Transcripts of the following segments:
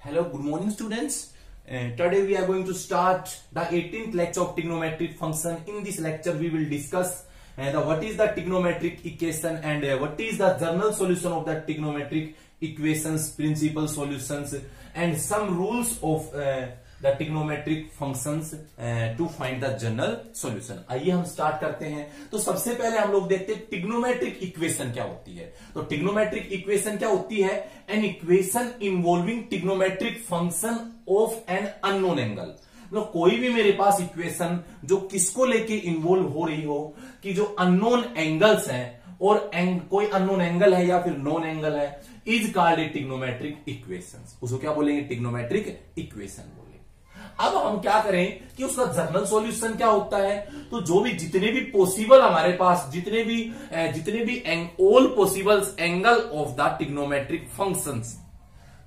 Hello, good morning students. Today we are going to start the 18th lecture of trigonometric function. In this lecture we will discuss what is the trigonometric equation and what is the general solution of the trigonometric equations, principal solutions and some rules of the trigonometric functions to find the general solution. आइए हम start करते हैं। तो सबसे पहले हम लोग देखते हैं ट्रिग्नोमेट्रिक इक्वेशन क्या होती है। तो ट्रिग्नोमेट्रिक इक्वेशन क्या होती है? An equation involving trigonometric function of an unknown angle. मतलब कोई भी मेरे पास इक्वेशन जो किसको लेके इन्वॉल्व हो रही हो कि जो अननोन एंगल्स हैं और कोई अननोन एंगल है या फिर नॉन एंगल है, is called a trigonometric equation. उसको क्या बोलेंगे? ट्रिग्नोमेट्रिक इक्वेशन बोलेंगे। अब हम क्या करें कि उसका जनरल सॉल्यूशन क्या होता है? तो जो भी जितने भी पॉसिबल हमारे पास जितने भी all possible angle of the trigonometric functions,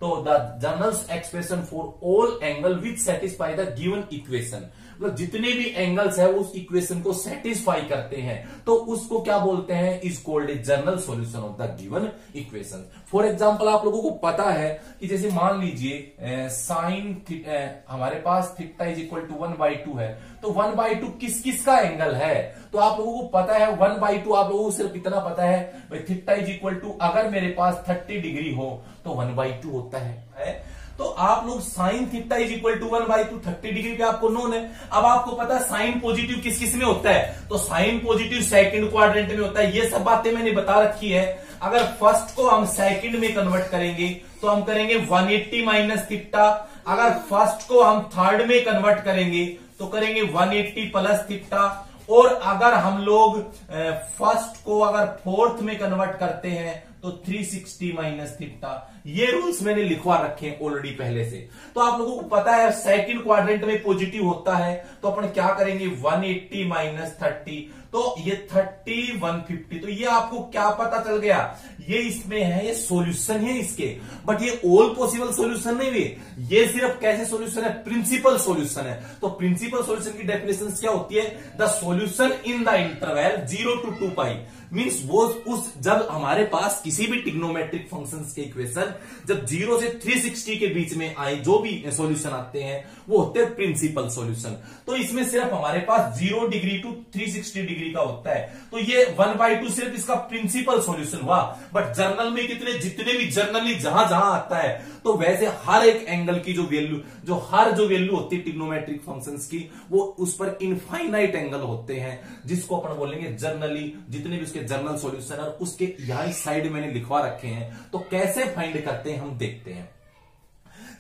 तो the general expression for all angle which satisfy the given equation, मतलब जितने भी एंगल्स है उस इक्वेशन को सेटिस्फाई करते हैं तो उसको क्या बोलते हैं? Is called a general solution of the given equation. For example आप लोगों को पता है कि जैसे मान लीजिए साइन हमारे पास थीटा इज इक्वल टू 1/2 है, तो 1/2 किस का एंगल है? तो आप लोगों को पता है 1/2, आप लोगों को सिर्फ इतना पता है भाई थीटा इज इक्वल टू अगर मेरे पास 30 डिग्री हो तो 1/2 होता है। तो आप लोग sine theta is equal to 1/2 30 degree पे आपको नोन है। अब आपको पता है साइन पॉजिटिव किस किस में होता है? तो साइन पॉजिटिव सेकंड क्वाड्रेंट में होता है। ये सब बातें मैंने बता रखी है। अगर फर्स्ट को हम सेकंड में कन्वर्ट करेंगे तो हम करेंगे 180 माइनस थीटा। अगर फर्स्ट को हम थर्ड में कन्वर्ट करेंगे तो करेंगे 180 प्लस थीटा। और अगर हम लोग फर्स्ट को अगर फोर्थ में कन्वर्ट करते हैं तो 360 माइनस थीटा। ये रूल्स मैंने लिखवा रखे हैं ऑलरेडी पहले से। तो आप लोगों को पता है सेकंड क्वाड्रेंट में पॉजिटिव होता है तो अपन क्या करेंगे 180 माइनस 30, तो ये 30 150। तो ये आपको क्या पता चल गया? ये इसमें है, ये सॉल्यूशन है इसके, बट ये ऑल पॉसिबल सॉल्यूशन नहीं है। ये सिर्फ कैसे सॉल्यूशन है? प्रिंसिपल सॉल्यूशन है। तो प्रिंसिपल सॉल्यूशन की डेफिनेशन क्या होती है? The solution in the interval 0 to 2π means वो उस जब हमारे पास किसी भी ट्रिग्नोमेट्रिक फंक्शंस के इक्वेशन जब 0 से 360 के बीच में आए, जो भी सॉल्यूशन आते हैं वो होते हैं प्रिंसिपल सॉल्यूशन। तो इसमें सिर्फ हमारे पास 0 डिग्री टू 360 डिग्री का होता है। तो ये 1/2 सिर्फ इसका प्रिंसिपल सॉल्यूशन हुआ। बट जर्नल में जितने भी जर्नली जहां आता है तो वैसे हर एक एंगल की जो वैल्यू होती है ट्रिग्नोमेट्रिक फंक्शंस की, वो उस पर इनफाइनाइट एंगल होते हैं, जिसको अपन बोलेंगे जर्नली। जितने भी उसके जर्नल सॉल्यूशन और उसके यहां साइड मैंने लिखवा रखे हैं। तो कैसे फाइंड करते हैं हम देखते हैं।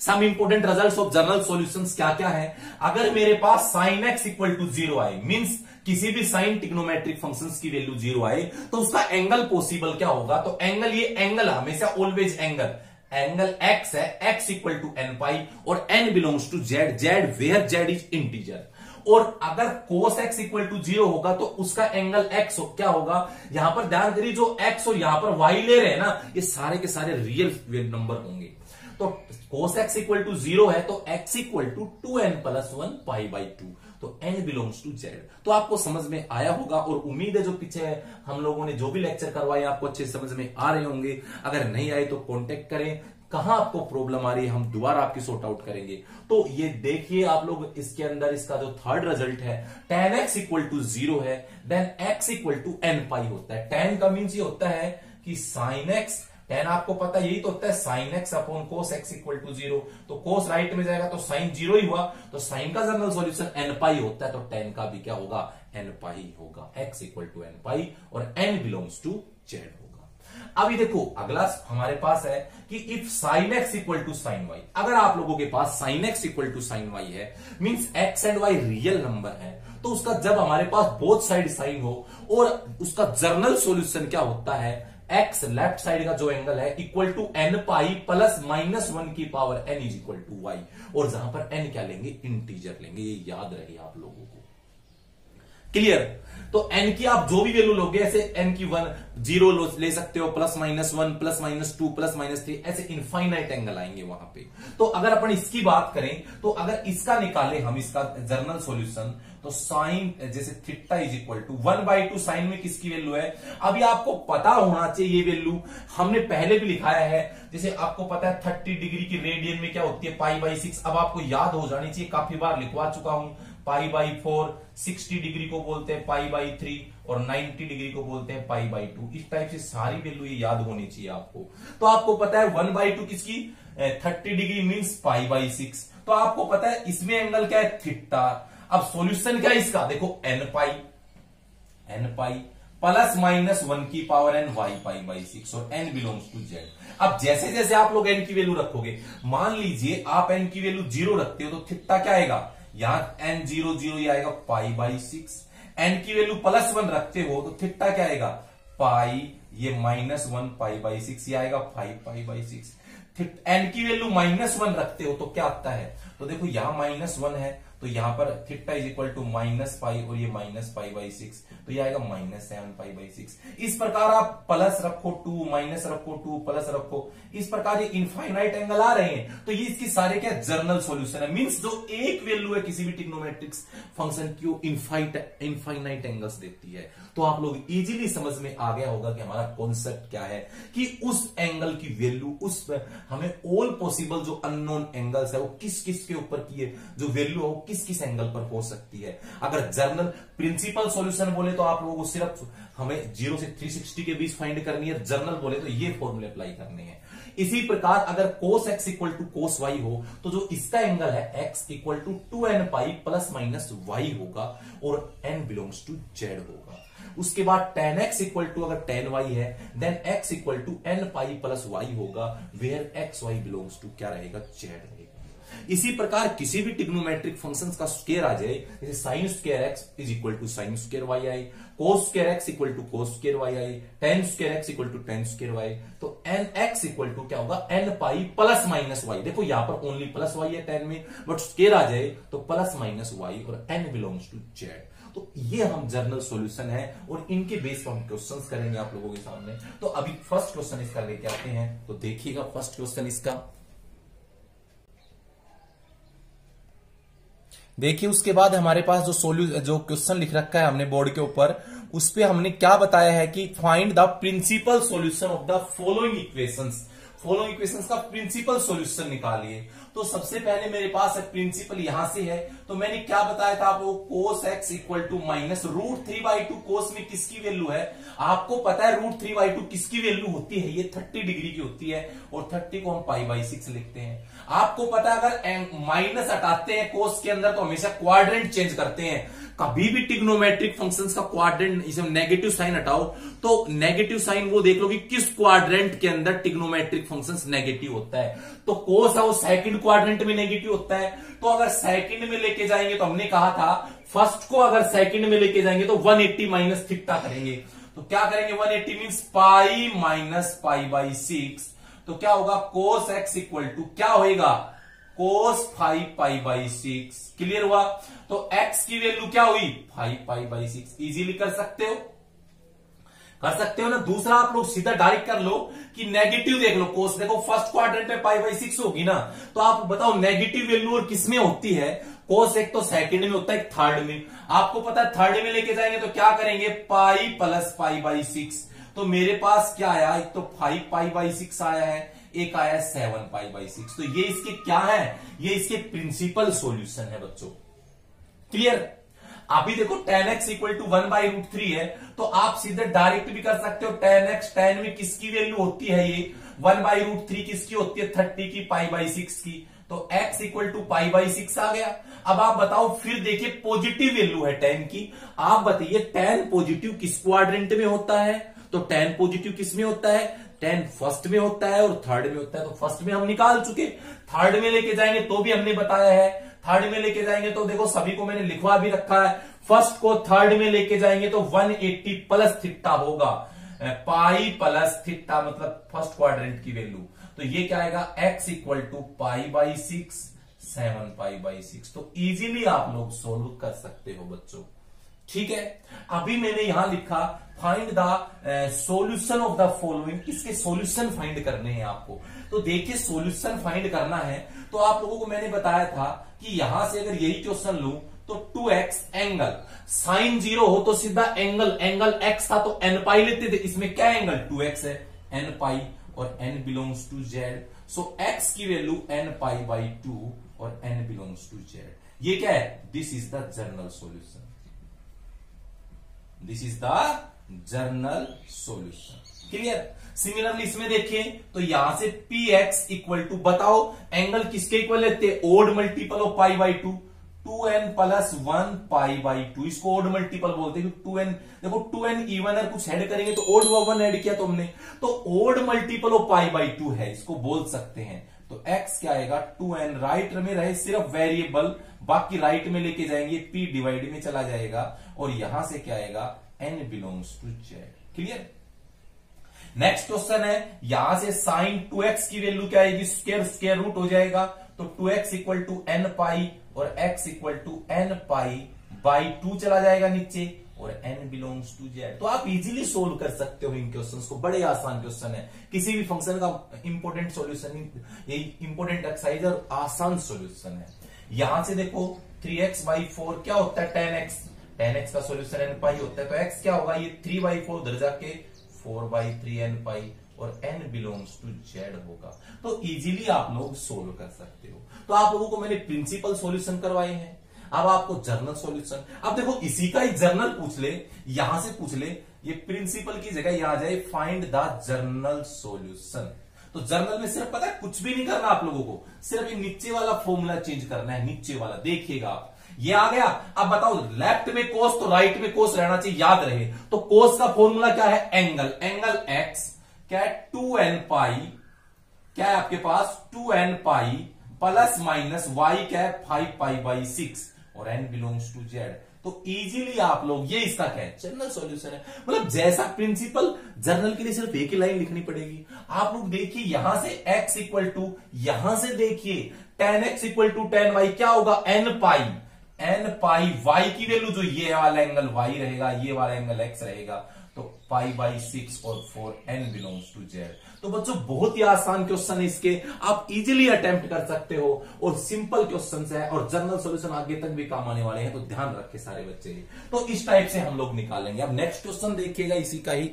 Some important results of general solutions क्या क्या है? अगर मेरे पास sin x इक्वल टू 0 आए, मींस किसी भी साइन ट्रिग्नोमेट्रिक फंक्शंस की वैल्यू 0 आए तो उसका एंगल पॉसिबल क्या होगा? तो एंगल, ये एंगल हमेशा ऑलवेज एंगल x है, x इक्वल टू n और n belongs to z where z is integer. और अगर cos x इक्वल टू 0 होगा तो उसका एंगल x क्या होगा? यहां पर ध्यान करिए, जो x और यहां पर y ले रहे हैं ना, ये सारे के सारे रियल नंबर होंगे। तो cos x इक्वल टू 0 है तो x equal to 2n plus 1 π/2, तो n बिलोंग्स टू z। तो आपको समझ में आया होगा और उम्मीद है जो पीछे हम लोगों ने जो भी लेक्चर करवाए आपको अच्छे समझ में आ रहे होंगे। अगर नहीं आए तो कांटेक्ट करें, कहां आपको प्रॉब्लम आ रही है, हम दोबारा आपकी सॉर्ट आउट करेंगे। तो ये देखिए आप लोग, इसके अंदर इसका जो थर्ड रिजल्ट है tan x इक्वल टू 0 है, then x equal to n होता है। tan का मीन्स ये होता है कि sin x, tan आपको पता यही तो होता है sin x upon cos x equal to 0। तो cos राइट में जाएगा तो sin 0 ही हुआ, तो sin का जनरल सॉल्यूशन n होता है, तो tan का भी क्या होगा? n होगा। x इक्वल टू n और n बिलोंग्स टू z होगा। अभी देखो अगला हमारे पास है कि if sin x equal to sin y, अगर आप लोगों के पास sin x equal to sin y है, means x and y real number है, तो उसका जब हमारे पास बोथ साइड साइन हो और उसका जनरल सॉल्यूशन क्या होता है? x लेफ्ट साइड का जो एंगल है इक्वल टू n प्लस -1 की power n is equal to y, और जहां पर n क्या लेंगे? इंटीजर लेंगे। ये याद रहे आप लोगों को। क्लियर। तो n की आप जो भी वैल्यू लोगे, ऐसे n की 1 0 ले सकते हो, +-1 +-2 +-3, ऐसे इनफाइनाइट एंगल आएंगे वहां पे। तो अगर अपन इसकी बात करें, तो अगर इसका निकाले हम, इसका जर्नल सॉल्यूशन, तो साइन जैसे theta is equal to 1/2 sine में किसकी वैल्यू है, अभी आपको पता होना चाहिए ये वैल्यू, हमने पहले भी लिखाया है। जैसे आपको पता है 30 डिग्री की रेडियन में क्या होती है, π/6। अब आपको याद हो जानी चाहिए, काफी बार लिखवा चुका हूं। π/4, 60 डिग्री को बोलते हैं π/3 और 90 डिग्री को बोलते हैं π/2। इस टाइप से सारी वैल्यू ये याद होनी चाहिए आपको। तो आपको पता है 1/2 किसकी, 30 डिग्री मींस π/6। तो आपको पता है इसमें एंगल क्या है, थीटा। अब सॉल्यूशन क्या है इसका, देखो n पाई +-1 की पावर n y π/6 और n बिलोंग्स टू z। अब जैसे जैसे आप लोग n की वैल्यू रखोगे, मान लीजिए आप n की वैल्यू 0 रखते हो, तो थीटा क्या आएगा, यहां n 0 0 ये आएगा π/6। n की वैल्यू +1 रखते हो तो थीटा क्या आएगा, पाई, ये -1 π/6 ये आएगा 5 π/6। n की वैल्यू -1 रखते हो तो क्या आता है, तो देखो यहां -1 है, तो यहां पर थीटा इज इक्वल टू -पाई और ये -π/6, तो ये आएगा -7 π/6। इस प्रकार आप प्लस रखो 2, माइनस रखो 2, प्लस रखो, इस प्रकार ये इनफाइनाइट एंगल आ रहे हैं। तो ये इसकी सारे क्या जर्नल सॉल्यूशन है, मींस जो एक वैल्यू है किसी भी ट्रिग्नोमेट्रिक्स फंक्शन की, वो इनफाइनाइट एंगल्स देती है। तो आप लोग इजीली समझ में आ गया होगा कि हमारा कॉन्सेप्ट क्या है, कि उस एंगल की वैल्यू, उस हमें ऑल पॉसिबल जो अननोन एंगल्स है वो किस किस के ऊपर की है, जो वैल्यू हो किस किस एंगल पर हो सकती है। अगर जर्नल प्रिंसिपल सॉल्यूशन बोले तो आप लोगों को सिर्फ हमें 0 से 360 के बीच फाइंड करनी है, जर्नल बोले तो ये फॉर्मूले अप्लाई करने हैं। इसी प्रकार अगर cos x equal to cos y हो, तो जो इसका एंगल है x equal to 2n pi +-y होगा और n बिलोंग्स टू z होगा। उसके बाद tan x इक्वल टू अगर tan y है, then x equal to n pi +y होगा, where x y belongs to क्या रहेगा, z रहेगा। इसी प्रकार किसी भी ट्रिग्नोमेट्रिक फंक्शंस का स्क्वायर आ जाए, जैसे sine square x is equal to sine square y आई, cos square x equal to cos square y आई, tan square x equal to tan square y, तो एन एक्स इक्वल टू क्या होगा, N पाई +-y। देखो यहां पर only +y है 10 में, बट स्क्वायर आ जाए तो +-y और n बिलोंग्स टू z। तो ये हम जर्नल सॉल्यूशन है और इनके बेस पर हम क्वेश्चंस करेंगे आप लोगों के सामने। तो अभी फर्स्ट क्वेश्चन इसका लेके आते हैं, तो देखिएगा फर्स्ट क्वेश्चन इसका। देखिए उसके बाद हमारे पास जो क्वेश्चन लिख रखा है हमने बोर्ड के ऊपर, उस पे हमने क्या बताया है कि find the principal solution of the following equations. Following equations का प्रिंसिपल सॉल्यूशन निकालिए। तो सबसे पहले मेरे पास है प्रिंसिपल, यहां से है, तो मैंने क्या बताया था आपको, cos x इक्वल टू -√3/2। कोस में किसकी वैल्यू है, आपको पता है √3/2 किसकी वैल्यू होती है, ये 30 डिग्री की होती है, और 30 को हम π/6 लिखते हैं। आपको पता है अगर माइनस हटाते हैं कोस के अंदर तो हमेशा क्वाड्रेंट चेंज करते हैं। कभी भी ट्रिग्नोमेट्रिक फंक्शंस का क्वाड्रेंट, इसे नेगेटिव साइन हटाओ तो नेगेटिव साइन वो देख लो कि किस क्वाड्रेंट के अंदर ट्रिग्नोमेट्रिक फंक्शंस नेगेटिव होता है। तो कोस है वो सेकंड क्वाड्रेंट में नेगेटिव होता है। तो अगर सेकंड में लेके जाएंगे तो हमने कहा था फर्स्ट को अगर सेकंड में लेके जाएंगे तो 180 माइनस थीटा करेंगे। तो क्या करेंगे, 180 मींस पाई माइनस π/6। तो क्या होगा, cos x इक्वल टू क्या होएगा, cos 5 π/6। क्लियर हुआ। तो x की वैल्यू क्या हुई, 5 π/6। इजीली कर सकते हो ना। दूसरा आप लोग सीधा डायरेक्ट कर लो कि नेगेटिव देख लो, कोस देखो फर्स्ट क्वाड्रेंट में π/6 होगी ना, तो आप बताओ नेगेटिव वैल्यू और किसमें होती है, कोस एक तो सेकंड में होता है, एक थर्ड में। आपको पता है थर्ड में लेके जाएंगे तो क्या करेंगे, पाई प्लस π/6। तो मेरे पास क्या आया, एक तो 5 π/6 आया है, एक आया 7 π/6। तो ये इसके क्या है, ये इसके प्रिंसिपल सॉल्यूशन है बच्चों। क्लियर। अभी देखो tan x इक्वल टू 1/√3 है, तो आप सीधे डायरेक्ट भी कर सकते हो। tan x, tan में किसकी वैल्यू होती है, ये 1/√3 किसकी होती है, 30 की π/6 की। तो x इक्वल टू π/6 आ गया। अब आप बताओ, फिर देखिए पॉजिटिव वैल्यू है tan की, आप बताइए tan पॉजिटिव किस क्वाड्रेंट में होता है, तो tan पॉजिटिव किस में होता है, tan फर्स्ट में होता है और थर्ड में होता है। तो फर्स्ट में हम निकाल चुके, थर्ड में लेके जाएंगे तो भी हमने बताया है, थर्ड में लेके जाएंगे तो देखो सभी को मैंने लिखवा भी रखा है। फर्स्ट को थर्ड में लेके जाएंगे तो 180 प्लस थीटा होगा, पाई प्लस थीटा मतलब फर्स्ट क्वाड्रेंट की वैल्यू। तो ये क्या आएगा, x इक्वल टू π/6, 7 π/6। तो इजीली आप लोग सोल्व कर सकते हो बच्चों। ठीक है। अभी मैंने यहां लिखा find the solution of the following, इसके सॉल्यूशन फाइंड करने हैं आपको। तो देखिए सॉल्यूशन फाइंड करना है तो आप लोगों को मैंने बताया था कि यहां से अगर यही क्वेश्चन लूं तो 2x एंगल साइन 0 हो तो सीधा एंगल x था तो n पाई लेते थे, इसमें क्या एंगल 2x है n पाई और n belongs to z, so x की वैल्यू n पाई बाई 2 और n बिलोंग्स टू z। ये क्या है, this is the general solution, this is the general solution. Clear. Similarly इसमें देखिए तो यहां से px इक्वल टू, बताओ एंगल किसके इक्वल लेते हैं, odd multiple of pi by 2, 2n plus 1 pi by 2, इसको ओड मल्टीपल बोलते हैं। 2n देखो 2n इवन अगर कुछ ऐड करेंगे तो ओड 1 ऐड किया तुमने तो odd multiple of pi by 2 है, इसको बोल सकते हैं। तो x क्या आएगा 2n, राइट में रहे सिर्फ वेरिएबल, बाकी राइट में लेके जाएंगे p डिवाइड में चला जाएगा और यहां से क्या आएगा n belongs to z। Clear. Next question है यहां से साइन 2x की वैल्यू क्या आएगी, स्क्वायर रूट हो जाएगा तो 2x equal to n pi और x equal to n pi by 2 चला जाएगा नीचे और n बिलोंग्स टू z। तो आप इजीली सोल्व कर सकते हो इन क्वेश्चंस को, बड़े आसान क्वेश्चन है, किसी भी फंक्शन का इंपोर्टेंट सॉल्यूशन, ये इंपोर्टेंट एक्सरसाइज और आसान सॉल्यूशन है। यहां से देखो 3x बाई 4 क्या होता है 10x, 10x का सॉल्यूशन n पाई होता है तो x क्या होगा, ये 3 बाई 4 उधर जाके 4 बाई 3 n पाई और n बिलोंग्स टू z होगा। तो इजीली आप लोग सोल्व कर सकते हो। तो आप लोगों को मैंने प्रिंसिपल सॉल्यूशन करवाए हैं, अब आपको जर्नल सॉल्यूशन। अब देखो इसी का ही जर्नल पूछ ले, यहां से पूछ ले, ये प्रिंसिपल की जगह यहां आ जाए फाइंड द जर्नल सॉल्यूशन। तो जर्नल में सिर्फ पता है कुछ भी नहीं करना आप लोगों को, सिर्फ ये नीचे वाला फॉर्मूला चेंज करना है, नीचे वाला देखिएगा आप, ये आ गया। अब बताओ लेफ्ट में कोस तो राइट में कोस रहना चाहिए, याद रहे। तो कोस का फॉर्मूला क्या है, एंगल x क्या है 2n पाई, क्या है आपके पास 2n pi plus minus y क्या है 5 पाई बाई 6 और n बिलोंग्स टू z। तो इजीली आप लोग, ये इसका क्या है जनरल सॉल्यूशन है। मतलब जैसा प्रिंसिपल, जर्नल के लिए सिर्फ एक ही लाइन लिखनी पड़ेगी। आप लोग देखिए यहां से x इक्वल टू, यहां से देखिए 10x इक्वल टू 10y क्या होगा n पाई y की वैल्यू जो ये वाला एंगल y रहेगा, ये वाला एंगल x रहेगा, तो पाई बाई 6 और 4 n बिलोंग्स टू z। तो बच्चों बहुत ही आसान क्वेश्चन है इसके, आप इजीली अटेम्प्ट कर सकते हो और सिंपल क्वेश्चन है और जनरल सॉल्यूशन आगे तक भी काम आने वाले हैं, तो ध्यान रखे सारे बच्चे। तो इस टाइप से हम लोग निकालेंगे। अब नेक्स्ट क्वेश्चन देखिएगा इसी का ही,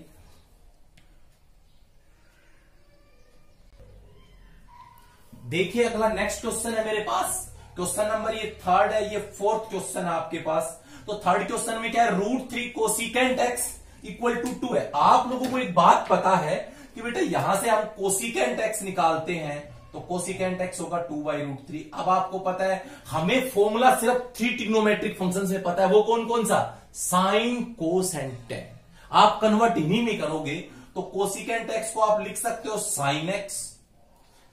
देखिए अगला नेक्स्ट क्वेश्चन है मेरे पास, क्वेश्चन नंबर ये थर्ड है, ये फोर्थ क्वेश्चन है आपके पास। तो थर्ड क्वेश्चन में क्या है, √3 कोसिकेंट x इक्वल टू 2 है। आप लोगों को एक बात पता है कि बेटा यहां से हम कोसिकेंट x निकालते हैं तो कोसिकेंट x होगा 2 बाई √3। अब आपको पता है हमें फॉर्मूला सिर्फ 3 ट्रिग्नोमेट्रिक फंक्शन से पता है, वो कौन कौन सा, साइन कोस एंड टेन। आप कन्वर्ट इन्हीं में करोगे तो कोसिकेंट x को आप लिख सकते हो साइन x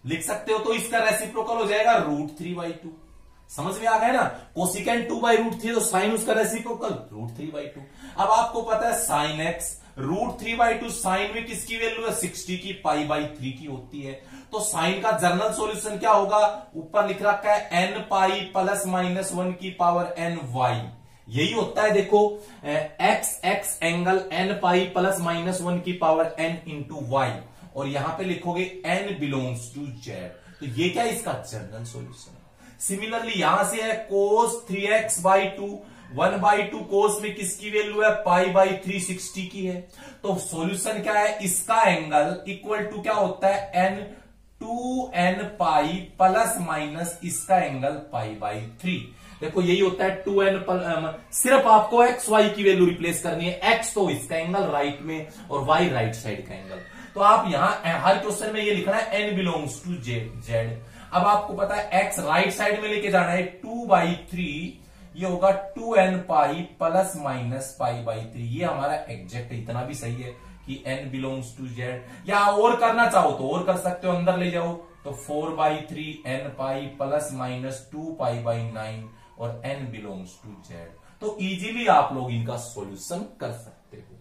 लिख सकते हो, तो इसका रेसिप्रोकल हो जाएगा √3 बाई 2। समझ में आ गया ना, कोसिकेंट 2 बाई √3 तो साइन उसका रेसिप्रोकल √3 बाई 2। अब आपको पता है साइन x √3 बाई 2, साइन में किसकी वैल्यू है 60 की, पाई बाई 3 की होती है। तो साइन का जनरल सॉल्यूशन क्या होगा, ऊपर लिख रखा है n पाई प्लस माइनस 1 की पावर n y, यही होता है। देखो x angle n pi plus minus 1 की पावर n इंटू y, और यहां पे लिखोगे n बिलोंग्स टू z। तो ये क्या है इसका जनरल सॉल्यूशन। सिमिलरली यहां से है कोस 3x बाई 2, 1 बाई 2 कोस में किसकी वैल्यू है पाई बाई 360 की है। तो सॉल्यूशन क्या है, इसका एंगल इक्वल टू क्या होता है n 2n pi plus minus इसका एंगल पाई बाई 3। देखो यही होता है 2n, सिर्फ आपको x y की वैल्यू रिप्लेस करनी है, x तो इसका एंगल राइट में और y राइट साइड का एंगल। तो आप यहां हर क्वेश्चन में ये लिखना है n बिलोंग्स टू z। अब आपको पता है x राइट साइड में लेके जाना है 2 बाई 3, ये होगा 2n pi plus minus pi by 3। ये हमारा एग्जैक्ट इतना भी सही है कि n बिलोंग्स टू z। या और करना चाहो तो और कर सकते हो, अंदर ले जाओ तो 4 by 3 n pi plus minus 2 pi by 9 और n बिलोंग्स टू z। तो इजीली आप लोग इनका सॉल्यूशन कर सकते हो।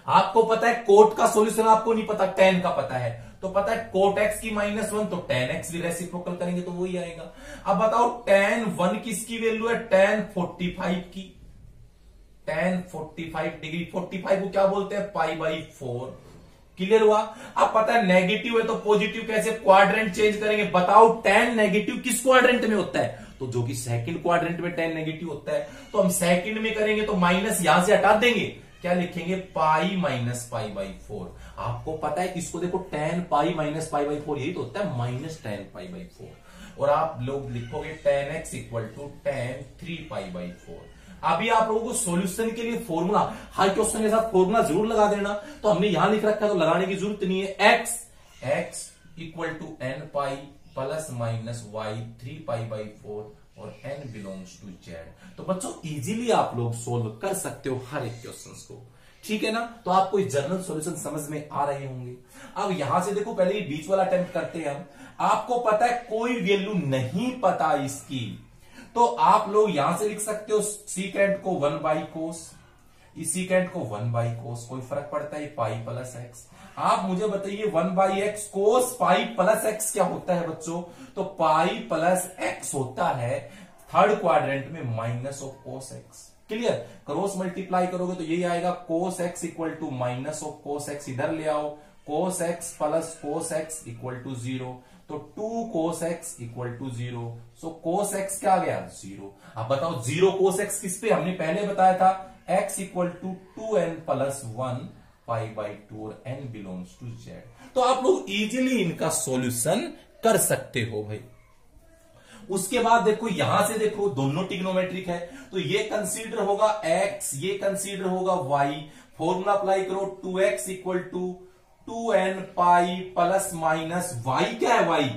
आपको पता है कोट का सॉल्यूशन आपको नहीं पता, tan का पता है, तो पता है कोट x की -1 तो tan x भी रेसिप्रोकल करेंगे तो वही आएगा। अब बताओ tan 1 किसकी वैल्यू है, tan 45 की, tan 45 डिग्री, 45 को क्या बोलते हैं, π/4। क्लियर हुआ। अब पता है नेगेटिव है तो पॉजिटिव कैसे क्वाड्रेंट चेंज करेंगे, बताओ। tan नेगेटिव किस क्वाड्रेंट में होता है, तो जो कि सेकंड क्वाड्रेंट में tan नेगेटिव होता है, तो हम सेकंड में करेंगे तो माइनस यहां से हटा देंगे, क्या लिखेंगे, पाई माइनस π/4। आपको पता है इसको देखो, tan पाई माइनस π/4 यही तो होता है, माइनस tan π/4। और आप लोग लिखोगे tan x equal to tan 3π/4। अभी आप लोगों को सॉल्यूशन के लिए फॉर्मूला, हर क्वेश्चन के साथ फॉर्मूला जरूर लगा देना, तो हमने यहां लिख रखा है तो लगाने की जरूरत नहीं है। x equal to n pi plus minus y 3π/4 और n बिलोंग्स टू z। तो बच्चों इजीली आप लोग सोल्व कर सकते हो हर एक क्वेश्चन को, ठीक है ना। तो आपको इस जनरल सॉल्यूशन समझ में आ रहे होंगे। अब यहां से देखो, पहले ये बीच वाला अटेम्प्ट करते हैं हम। आपको पता है कोई वैल्यू नहीं पता इसकी, तो आप लोग यहां से लिख सकते हो सीकेंट को 1/cos, इस सीकेंट को 1/cos, कोई फर्क पड़ता है, पाई प्लस एक्स। आप मुझे बताइए 1/x cos pi plus x क्या होता है बच्चों, तो पाई प्लस एक्स होता है थर्ड क्वाड्रेंट में minus of cos x। Clear. Cross multiply करोगे तो यही आएगा, cos x equal to minus of cos x, इधर ले आओ, cos x plus cos x equal to 0, तो 2 cos x equal to 0। So cos x क्या आ गया, 0। अब बताओ 0 cos x किस पे, हमने पहले बताया था x equal to 2n plus 1 π/2 और n बिलोंग्स टू z। तो आप लोग इजीली इनका सॉल्यूशन कर सकते हो भाई। उसके बाद देखो, यहां से देखो दोनों ट्रिग्नोमेट्रिक है, तो ये कंसीडर होगा x, ये कंसीडर होगा y। फॉर्मूला अप्लाई करो, 2x equal to 2n pi plus minus y, क्या है y,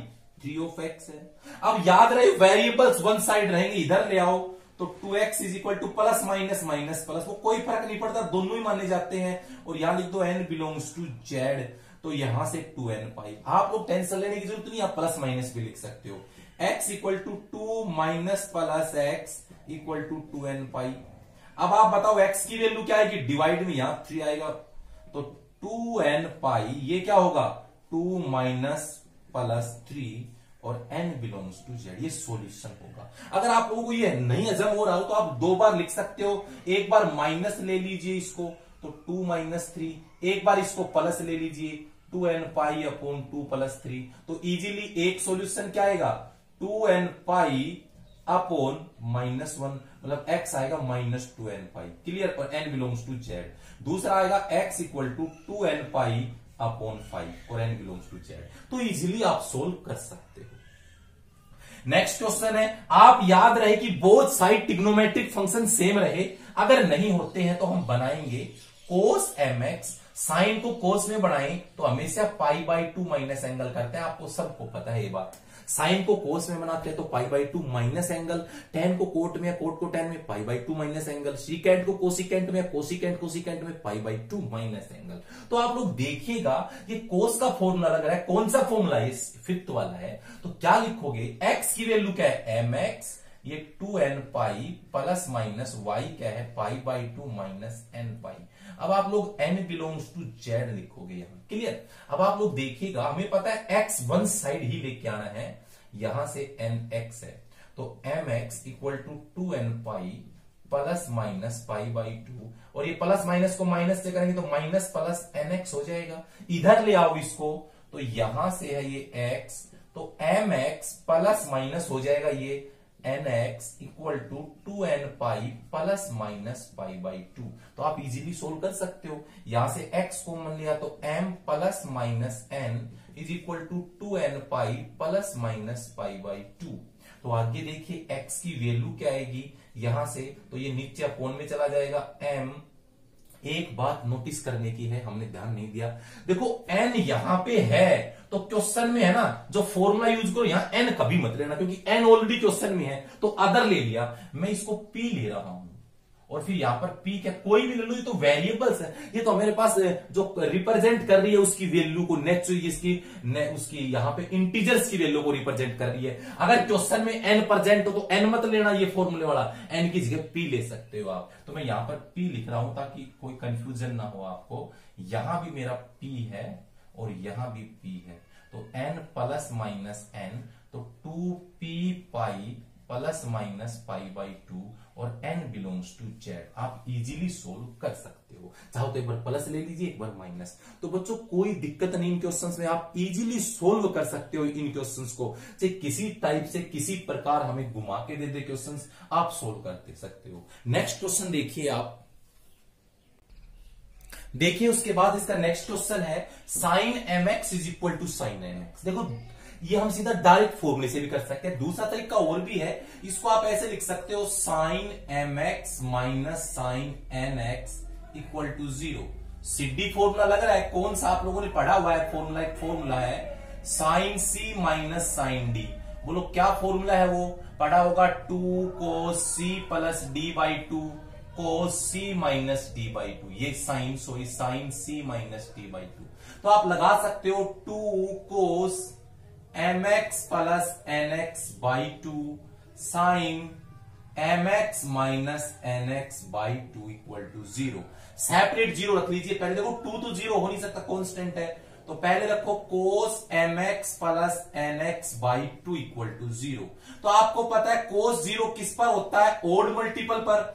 3 है। अब याद रहे वेरिएबल्स वन साइड रहेंगे, इधर ले आओ, तो 2x is equal two plus minus minus plus, वो कोई फर्क नहीं पड़ता, दोनों ही माने जाते हैं। और यहां लिख दो n बिलोंग्स टू z, तो यहां से 2n पाई। आप लोग टेंशन लेने की जरूरत नहीं, आप प्लस माइनस भी लिख सकते हो। x equal to 2 minus plus x equal to 2n pi. अब आप बताओ x की वैल्यू क्या आएगी, डिवाइड में यहां 3 आएगा, तो 2n पाई, ये क्या होगा, 2 माइनस प्लस 3 और n बिलोंग्स टू z, ये सॉल्यूशन होगा। अगर आप लोगों को ये नहीं हजम हो रहा हो तो आप दो बार लिख सकते हो, एक बार माइनस ले लीजिए इसको, तो 2 माइनस 3, एक बार इसको प्लस ले लीजिए, 2n पाई अपॉन 2 प्लस 3, तो इजीली एक सॉल्यूशन क्या आएगा, 2n पाई अपॉन माइनस 1, मतलब x आएगा माइनस 2n पाई। क्लियर। और n बिलोंग्स टू z। दूसरा आएगा x equal to 2n pi upon 5 और n बिलोंग्स टू z। तो इजीली आप सोल्व कर सकते हो। नेक्स्ट क्वेश्चन है, आप याद रहे कि both side trigonometric function same रहे, अगर नहीं होते हैं तो हम बनाएंगे cos mx। साइन को cos में बनाएं तो हमेशा π/2 माइनस एंगल करते हैं, आपको सबको पता है ये बात। साइन को cos में बनाते हैं तो π/2 माइनस एंगल, tan को कोट में, कोट को tan में π/2 माइनस एंगल, सीकेंट को कोसिकेंट में, कोसिकेंट में π/2 माइनस एंगल। तो आप लोग देखिएगा ये cos का फॉर्मूला लग रहा है, कौन सा फॉर्मूला है, फिफ्थ वाला है, तो क्या लिखोगे, x की वैल्यू क्या है, mx, ये 2n pi plus minus y क्या है, π/2 माइनस n पाई। अब आप लोग n बिलोंग्स टू z लिखोगे यहां। क्लियर। अब आप लोग देखिएगा, हमें पता है x वन साइड ही लेके आना है, यहां से nx है, तो mx equal to 2n pi plus minus π/2, और ये प्लस माइनस को माइनस से करेंगे तो माइनस प्लस nx हो जाएगा। इधर ले आओ इसको, तो यहां से है ये x, तो mx प्लस माइनस हो जाएगा ये nx equal to 2n pi plus minus π/2। तो आप इजीली सोल्व कर सकते हो, यहां से x को मान लिया तो m plus minus n is equal to 2n pi plus minus π/2। तो आगे देखिए x की वैल्यू क्या आएगी, यहां से तो ये नीचे अपॉन में चला जाएगा m। एक बात नोटिस करने की है, हमने ध्यान नहीं दिया, देखो n यहां पे है तो क्वेश्चन में है ना, जो फॉर्मूला यूज करो यहां n कभी मत लेना, क्योंकि n ऑलरेडी क्वेश्चन में है, तो अदर ले लिया, मैं इसको p ले रहा हूं, और फिर यहां पर p क्या, कोई भी ले लो, ये तो वेरिएबल्स है, ये तो मेरे पास जो रिप्रेजेंट कर रही है उसकी वैल्यू को, उसकी यहां पे इंटीजर्स की वैल्यू को रिप्रेजेंट कर रही है। अगर क्वेश्चन में n प्रेजेंट हो तो n मत लेना, ये फॉर्मूले वाला, n की जगह p ले सकते हो आप। तो मैं यहां पर p लिख रहा हूं ताकि कोई कंफ्यूजन ना हो आपको। यहां भी मेरा p है और यहां भी p है, तो n प्लस माइनस n, तो 2p pi plus minus pi by 2 और n बिलोंग्स टू z। आप इजीली सोल्व कर सकते हो, चाहो तो एक बार प्लस ले लीजिए, एक बार माइनस। तो बच्चों कोई दिक्कत नहीं इन क्वेश्चंस में, आप इजीली सोल्व कर सकते हो इन क्वेश्चंस को। चाहे किसी टाइप से किसी प्रकार हमें घुमा के दे दे क्वेश्चंस, आप सोल्व कर दे सकते हो। नेक्स्ट क्वेश्चन देखिए आप, देखिए उसके बाद इसका नेक्स्ट क्वेश्चन है sine mx is equal to sine nx। देखो ये हम सीधा डायरेक्ट फॉर्मूले से भी कर सकते हैं, दूसरा तरीका और भी है, इसको आप ऐसे लिख सकते हो sine mx minus sine nx equal to 0। CD formula लग रहा है, कौन सा आप लोगों ने पढ़ा हुआ है फॉर्मूला? एक फॉर्मूला है sine c minus sine d। बोलो क्या फॉर्मूला है वो? पढ़ा होगा 2 cos c plus d by 2 cos c minus d by 2। ये sine c minus d by 2। तो आप लगा सकते हो 2 cos mx plus nx by 2 sine mx minus nx by 2 equal to 0। Separate 0 रख लीजिए पहले। देखो 2 तो 0 हो नहीं सकता, कांस्टेंट है, तो पहले रखो cos mx plus nx by 2 equal to 0। तो आपको पता है cos 0 किस पर होता है? ओड मल्टीपल पर।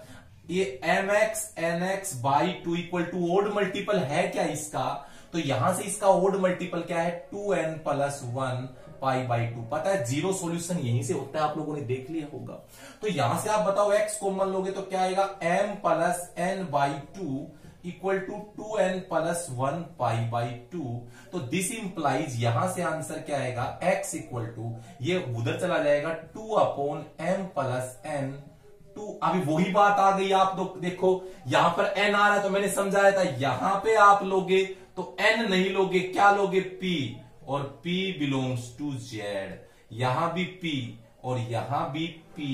ये mx nx by 2 equal to odd multiple है क्या इसका? तो यहां से इसका ओड मल्टीपल क्या है? 2n plus 1 pi by 2। पता है जीरो सॉल्यूशन यहीं से होता है, आप लोगों ने देख लिया होगा। तो यहां से आप बताओ x कॉमन लोगे तो क्या आएगा? m plus n by 2 equal to 2n plus 1 pi by 2। तो दिस इंप्लाइज यहां से आंसर क्या आएगा? x इक्वल टू, ये उधर चला जाएगा 2 अपॉन m प्लस n 2। अभी वही बात आ गई, आप लोग देखो यहां पर n आ रहा है तो मैंने समझाया था, यहां पे आप लोगे तो n नहीं लोगे, क्या लोगे? p, और p बिलोंग्स टू z। यहां भी p और यहां भी p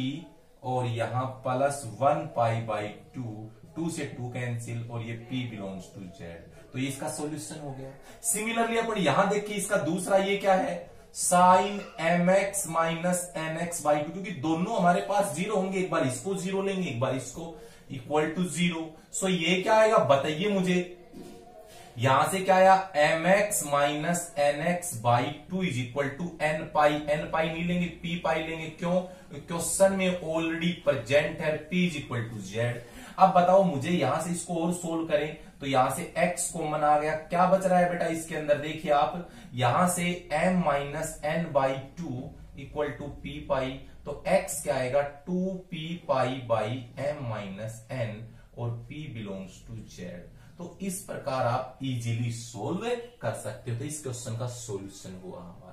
और यहां प्लस 1 पाई बाई 2 से 2 कैंसिल और ये p बिलोंग्स टू z। तो ये इसका सॉल्यूशन हो गया। सिमिलरली अपन यहां देखिए इसका दूसरा, ये क्या है? Sine mx minus nx by 2, क्योंकि दोनों हमारे पास 0 होंगे, एक बार इसको 0 लेंगे, एक बार इसको, इक्वल टू 0। सो ये क्या आएगा बताइए मुझे? यहां से क्या आया? mx minus nx by 2 is equal to n pi नहीं लेंगे, p पाई लेंगे। क्यों? क्वेश्चन में ऑलरेडी प्रेजेंट है p is equal to z। अब बताओ मुझे यहां से इसको और सोल्व करें तो यहां से x कॉमन आ गया, क्या बच रहा है बेटा इसके अंदर? देखिए आप यहां से m minus n by 2 equal to p pi, तो x क्या आएगा? 2p pi by m minus n और p बिलोंग्स टू z। तो इस प्रकार आप इजीली सोल्व कर सकते हो। तो इस क्वेश्चन का सॉल्यूशन हुआ हमारा।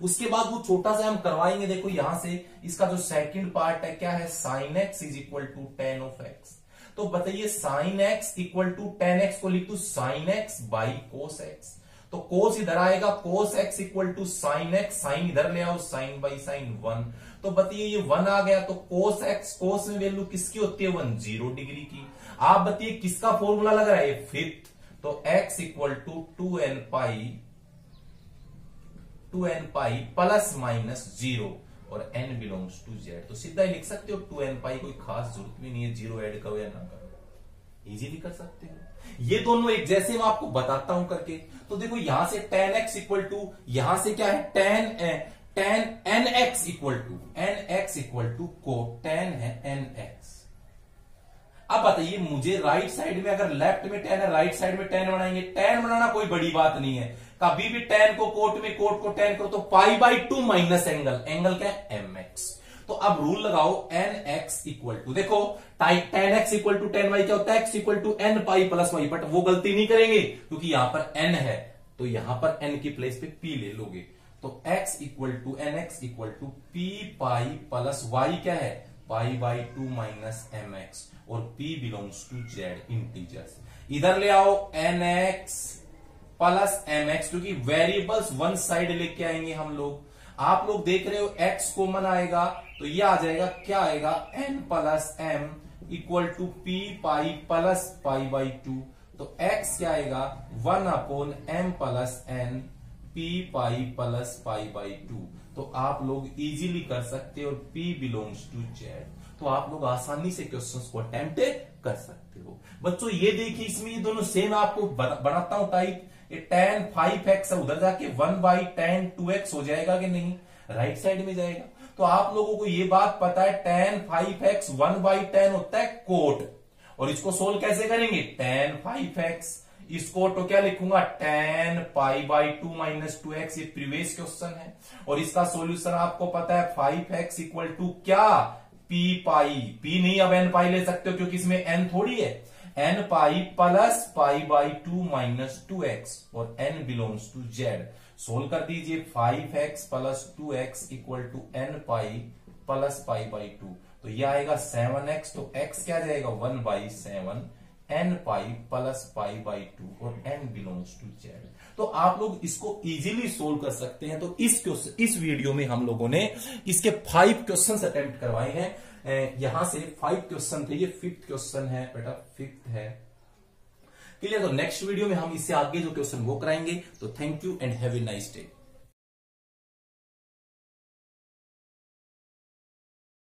उसके बाद वो छोटा सा हम करवाएंगे, देखो यहां से इसका जो सेकंड पार्ट है क्या है? Sine x is equal to tan of x। तो बताइए sine x equal to tan x को लिख दू sine x by cos x। तो कोस इधर आएगा, cos x equal to sine x, sine इधर ले आओ, साइन बाई साइन 1। तो बताइए ये 1 आ गया, तो कोस x, कोस में वैल्यू किसकी होती है? 1, 0 डिग्री की। आप बताइए किसका फॉर्मूला लग रहा है? फिफ्थ। तो x equal to 2n pi plus minus 0 और n बिलोंग्स टू z। तो सीधा ही लिख सकते हो 2n पाई, कोई खास जरूरत भी नहीं है 0 ऐड करो या ना करो, इजीली कर सकते हो। ये दोनों एक जैसे मैं आपको बताता हूं करके। तो देखो यहां से tan x इक्वल टू, यहां से क्या है? tan nx इक्वल टू को tan है nx। अब बताइए मुझे राइट साइड में अगर लेफ्ट में 10 है, राइट साइड में 10 बनाएंगे। 10 बनाना कोई बड़ी बात नहीं है, कभी भी 10 को कोट में, कोट को 10 करो तो pi by 2 minus angle, angle क्या है? mx। तो अब रूल लगाओ nx इक्वल टू, देखो tan x equal to tan y क्या होता है? x equal to n pi plus y। But वो गलती नहीं करेंगे क्योंकि यहां पर n है, तो यहां पर n की प्लेस पे p ले लोगे। तो x equal to nx equal to p pi plus y क्या है? पाई बाई 2 माइनस mx और p belongs to z integers. इधर ले आओ nx प्लस mx, क्योंकि वेरिएबल्स वन साइड लेके आएंगे हम लोग। आप लोग देख रहे हो x कॉमन आएगा तो ये आ जाएगा, क्या आएगा? n plus m equal to p pi plus pi by 2। तो x क्या आएगा? 1 upon m plus n p pi plus pi by 2। तो आप लोग इजीली कर सकते हो और p बिलोंग्स टू z। तो आप लोग आसानी से क्वेश्चंस को अटेम्प्ट कर सकते हो। बच्चों ये देखिए इसमें ये दोनों सेम आपको बनाता हूं टाइप। ये tan 5x उधर जाके 1 बाई tan 2x हो जाएगा कि नहीं? राइट साइड में जाएगा। तो आप लोगों को ये बात पता है tan 5x 1/10 होता है कोट, और इसको सोल्व कैसे करेंगे, tan 5x, इसको तो क्या लिखूंगा tan π/2 - 2x, ये प्रीवियस क्वेश्चन है। और इसका सॉल्यूशन आपको पता है 5x इक्वल टू क्या, p नहीं, अब n पाई ले सकते हो क्योंकि इसमें n थोड़ी है, n पाई प्लस π/2 - 2x, और n belongs to z। Solve कर दीजिए, 5x plus 2x equal to n pi plus π/2, तो ये आएगा 7x, तो x क्या जाएगा 1/7, n पाई प्लस π/2, और n बिलोंग्स टू z। तो आप लोग इसको इजीली सोल्व कर सकते हैं। तो इस वीडियो में हम लोगों ने इसके 5 क्वेश्चंस अटेम्प्ट करवाए हैं। यहां से 5 क्वेश्चन थे, ये 5th क्वेश्चन है बेटा, 5th है, क्लियर। तो नेक्स्ट वीडियो में हम इससे आगे जो क्वेश्चन वो कराएंगे। तो thank you and have a nice day.